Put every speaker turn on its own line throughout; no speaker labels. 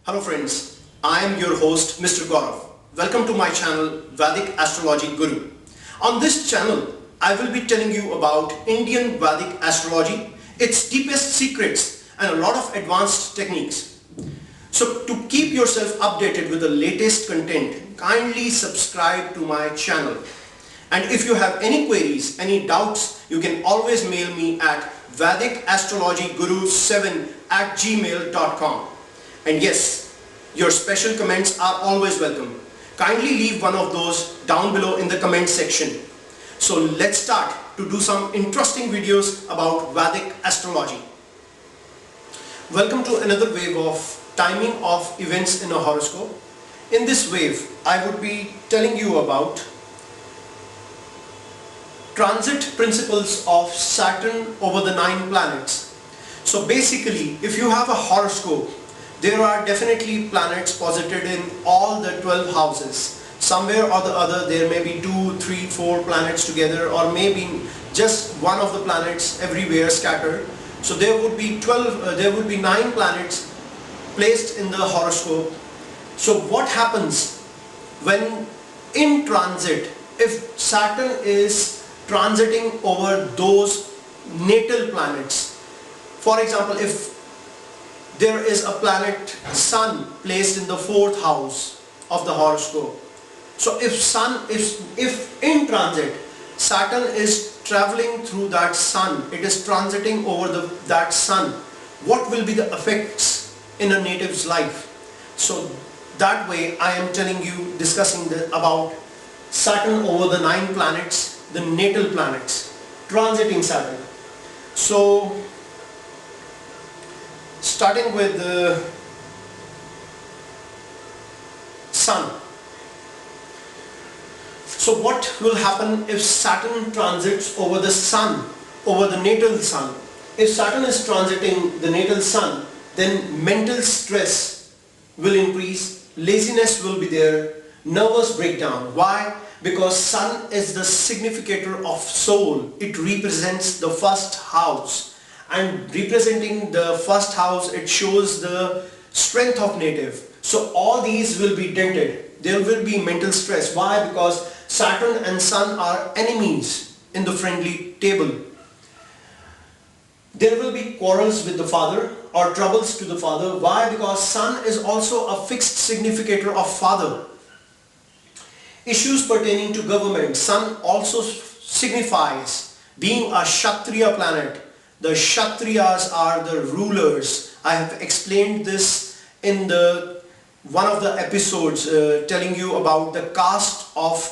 Hello friends, I am your host Mr. Gaurav. Welcome to my channel Vedic Astrology Guru. On this channel, I will be telling you about Indian Vedic Astrology, its deepest secrets and a lot of advanced techniques. So to keep yourself updated with the latest content, kindly subscribe to my channel. And if you have any queries, any doubts, you can always mail me at vedicastrologyguru7@gmail.com. And yes, your special comments are always welcome. Kindly leave one of those down below in the comment section. So let's start to do some interesting videos about Vedic astrology. Welcome to another wave of timing of events in a horoscope. In this wave, I would be telling you about transit principles of Saturn over the 9 planets. So basically, if you have a horoscope, there are definitely planets posited in all the 12 houses. Somewhere or the other there may be 2, 3, 4 planets together, or maybe just one of the planets everywhere scattered. So there would be 9 planets placed in the horoscope. So what happens when in transit, if Saturn is transiting over those natal planets? For example, if there is a planet Sun placed in the 4th house of the horoscope. So if in transit Saturn is traveling through that Sun, it is transiting over that Sun, what will be the effects in a native's life? So that way I am telling you, discussing about Saturn over the 9 planets, the natal planets, transiting Saturn. So starting with the Sun. So what will happen if Saturn transits over the Sun, over the natal Sun? If Saturn is transiting the natal Sun, then mental stress will increase, laziness will be there, nervous breakdown. Why? Because Sun is the significator of soul. It represents the first house. And representing the first house, it shows the strength of native. So all these will be dented. There will be mental stress. Why? Because Saturn and Sun are enemies in the friendly table. There will be quarrels with the father or troubles to the father. Why? Because Sun is also a fixed significator of father. Issues pertaining to government. Sun also signifies being a Kshatriya planet. The Kshatriyas are the rulers. I have explained this in one of the episodes telling you about the caste of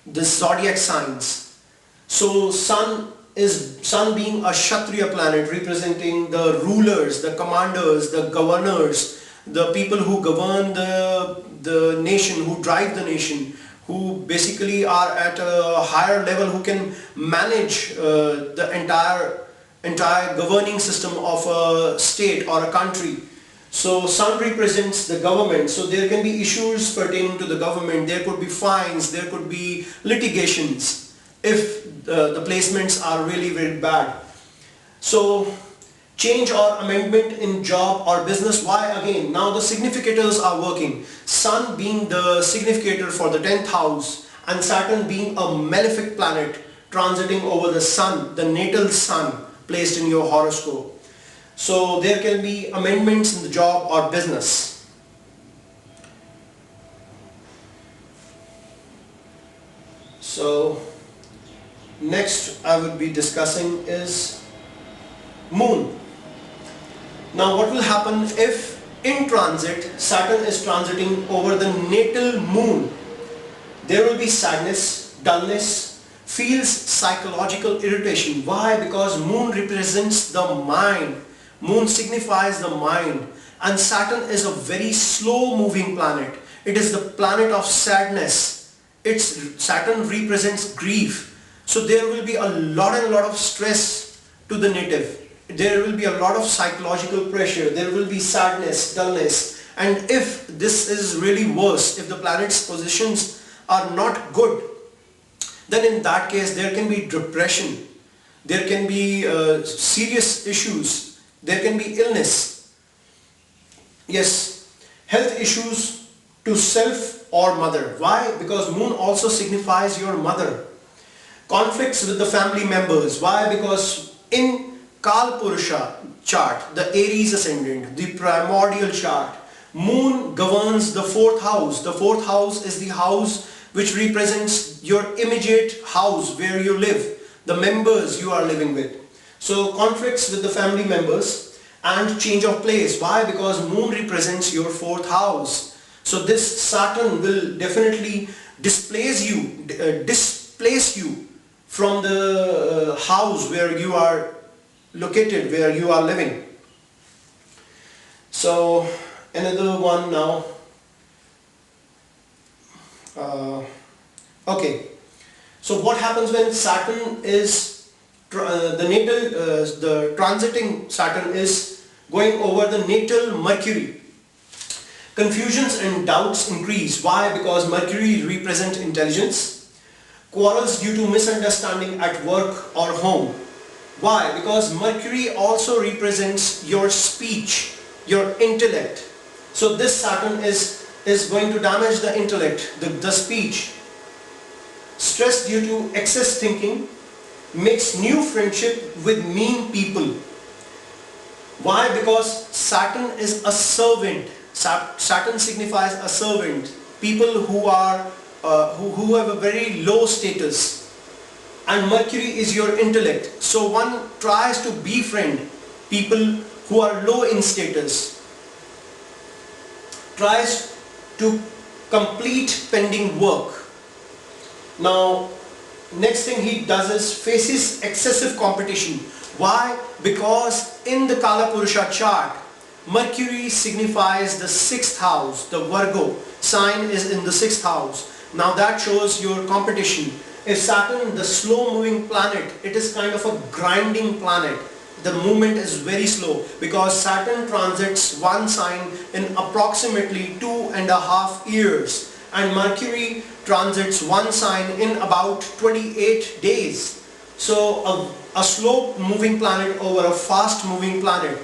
the zodiac signs. So Sun being a Kshatriya planet, representing the rulers, the commanders, the governors, the people who govern the nation, who drive the nation, who basically are at a higher level, who can manage the entire governing system of a state or a country. So Sun represents the government. So there can be issues pertaining to the government. There could be fines, there could be litigations if the placements are really very bad. So change or amendment in job or business. Why? Again, now the significators are working. Sun being the significator for the 10th house and Saturn being a malefic planet transiting over the Sun, the natal Sun placed in your horoscope. So there can be amendments in the job or business. So next I would be discussing is Moon. Now what will happen if in transit Saturn is transiting over the natal Moon? There will be sadness, dullness, feels psychological irritation. Why? Because Moon represents the mind. Moon signifies the mind, and Saturn is a very slow moving planet. It is the planet of sadness. Saturn represents grief. So there will be a lot of stress to the native. There will be a lot of psychological pressure. There will be sadness, dullness. And if this is really worse, if the planet's positions are not good, then in that case there can be depression, there can be serious issues, there can be illness. Yes, Health issues to self or mother. Why? Because moon also signifies your mother. Conflicts with the family members. Why? Because in Kal Purusha chart, the Aries ascendant, the primordial chart, moon governs the fourth house. The fourth house is the house which represents your immediate house where you live, the members you are living with. So conflicts with the family members and change of place. Why? Because moon represents your fourth house. So this Saturn will definitely displace you from the house where you are located, where you are living. So another one now. Okay. So what happens when Saturn is the transiting Saturn is going over the natal Mercury? Confusions and doubts increase. Why? Because Mercury represents intelligence. Quarrels due to misunderstanding at work or home. Why? Because Mercury also represents your speech, your intellect. So this Saturn is going to damage the intellect, the speech. Stress due to excess thinking, makes new friendship with mean people. Why? Because Saturn is a servant. Saturn signifies a servant. People who are who have a very low status, and Mercury is your intellect. So one tries to befriend people who are low in status, tries to complete pending work. Now next thing he does is faces excessive competition. Why? Because in the Kala Purusha chart, Mercury signifies the sixth house. The Virgo sign is in the sixth house. Now that shows your competition. If Saturn, the slow moving planet, it is kind of a grinding planet. The movement is very slow because Saturn transits one sign in approximately 2.5 years, and Mercury transits one sign in about 28 days. So a slow moving planet over a fast moving planet.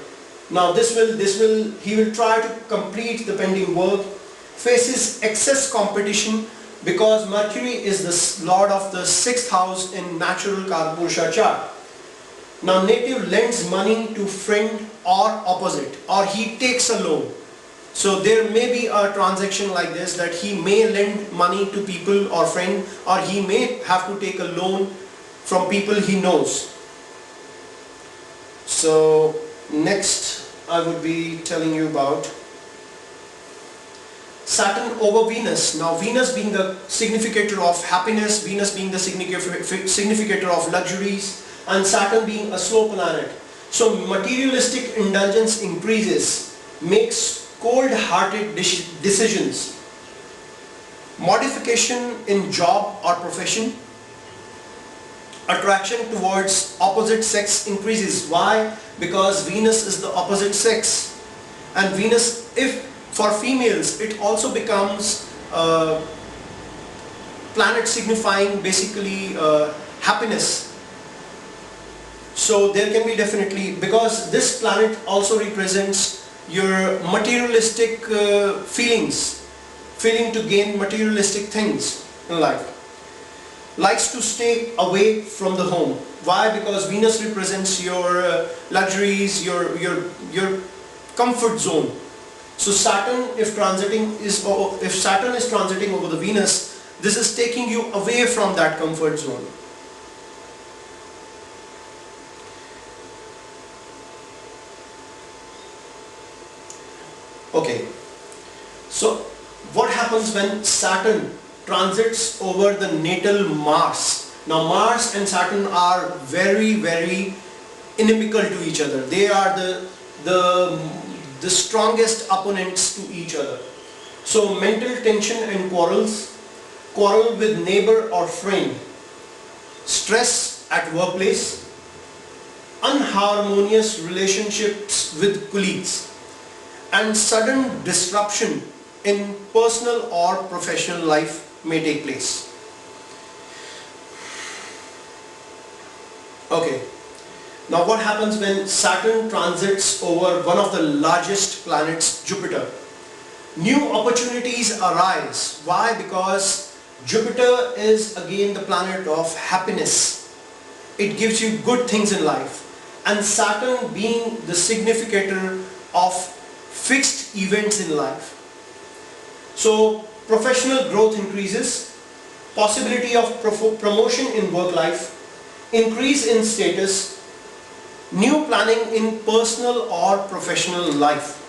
Now he will try to complete the pending work, faces excess competition because Mercury is the lord of the sixth house in natural Kala Purusha chart. Now native lends money to friend or opposite, or he takes a loan. So there may be a transaction like this, that he may lend money to people or friend, or he may have to take a loan from people he knows. So next I would be telling you about Saturn over Venus. Now Venus being the significator of happiness, Venus being the significator of luxuries, and Saturn being a slow planet. So materialistic indulgence increases, makes cold-hearted decisions, modification in job or profession, attraction towards opposite sex increases. Why? Because Venus is the opposite sex, and Venus, if for females, it also becomes planet signifying basically happiness. So there can be definitely, because this planet also represents your materialistic feeling to gain materialistic things in life. Likes to stay away from the home. Why? Because Venus represents your luxuries, your comfort zone. So Saturn, if Saturn is transiting over the Venus, this is taking you away from that comfort zone. Okay, so what happens when Saturn transits over the natal Mars? Now Mars and Saturn are very, very inimical to each other. They are the strongest opponents to each other. So mental tension and quarrels, quarrel with neighbor or friend, stress at workplace, unharmonious relationships with colleagues, and sudden disruption in personal or professional life may take place. Okay, now what happens when Saturn transits over one of the largest planets, Jupiter? New opportunities arise. Why? Because Jupiter is again the planet of happiness. It gives you good things in life. And Saturn being the significator of fixed events in life. So professional growth increases, possibility of promotion in work life, increase in status, new planning in personal or professional life.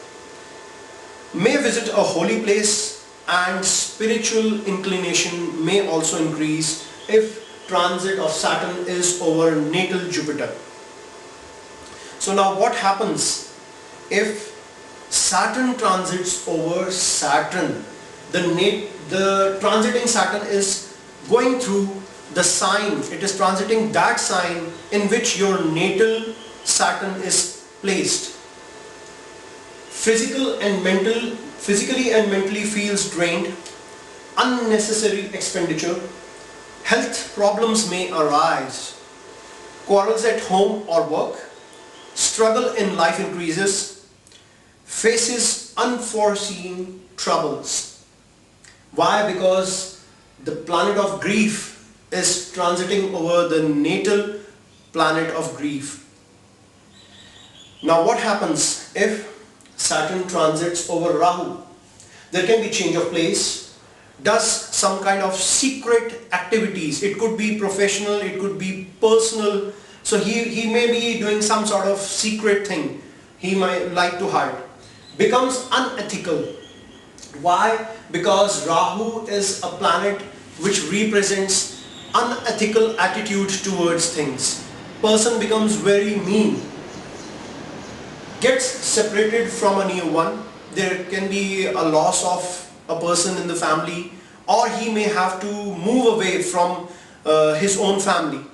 May visit a holy place, and spiritual inclination may also increase if transit of Saturn is over natal Jupiter. So now what happens if Saturn transits over Saturn? The transiting Saturn is going through the sign, it is transiting that sign in which your natal Saturn is placed. Physically and mentally feels drained, unnecessary expenditure, health problems may arise, quarrels at home or work, struggle in life increases, faces unforeseen troubles. Why? Because the planet of grief is transiting over the natal planet of grief. Now what happens if Saturn transits over Rahu? There can be change of place, does some kind of secret activities. It could be professional, it could be personal. So he may be doing some sort of secret thing he might like to hide. Becomes unethical. Why? Because Rahu is a planet which represents unethical attitude towards things. Person becomes very mean. Gets separated from a near one. There can be a loss of a person in the family, or he may have to move away from his own family.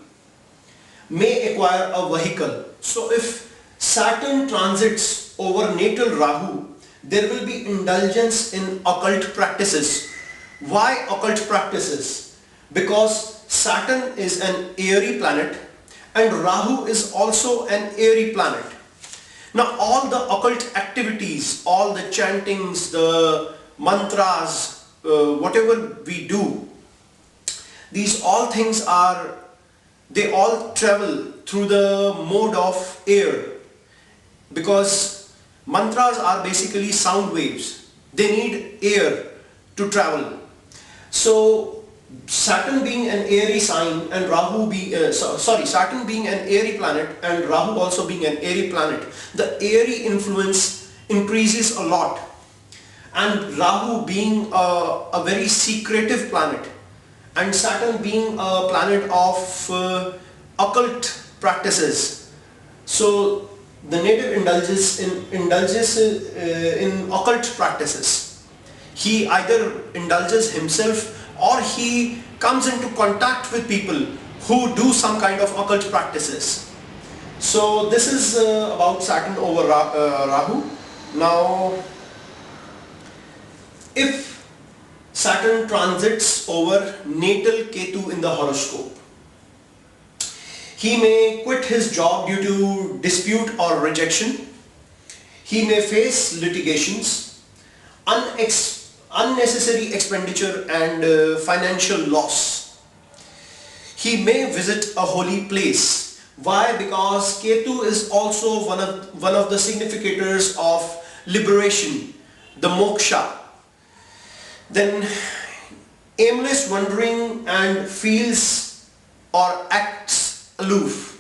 May acquire a vehicle. So if Saturn transits over natal Rahu, there will be indulgence in occult practices. Why occult practices? Because Saturn is an airy planet and Rahu is also an airy planet. Now all the occult activities, all the chantings, the mantras, whatever we do, these all things they all travel through the mode of air, because mantras are basically sound waves. They need air to travel. So Saturn being an airy sign and Saturn being an airy planet and Rahu also being an airy planet, the airy influence increases a lot. And Rahu being a very secretive planet, and Saturn being a planet of occult practices. So the native indulges in occult practices. He either indulges himself or he comes into contact with people who do some kind of occult practices. So this is about Saturn over Rahu. Now if Saturn transits over natal Ketu in the horoscope, he may quit his job due to dispute or rejection. He may face litigations, unnecessary expenditure and financial loss. He may visit a holy place. Why? Because Ketu is also one of the significators of liberation, the moksha. Then aimless wandering and feels or acts aloof.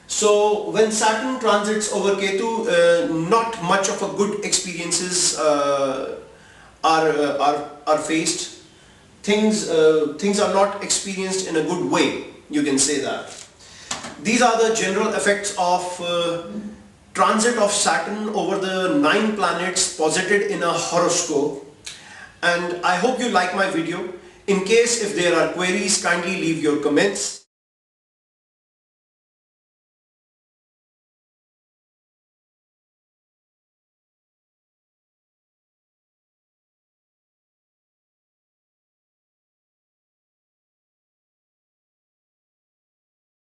So when Saturn transits over Ketu, not much of a good experiences are faced. Things are not experienced in a good way, you can say that. These are the general effects of transit of Saturn over the 9 planets posited in a horoscope. And I hope you like my video. In case if there are queries, kindly leave your comments.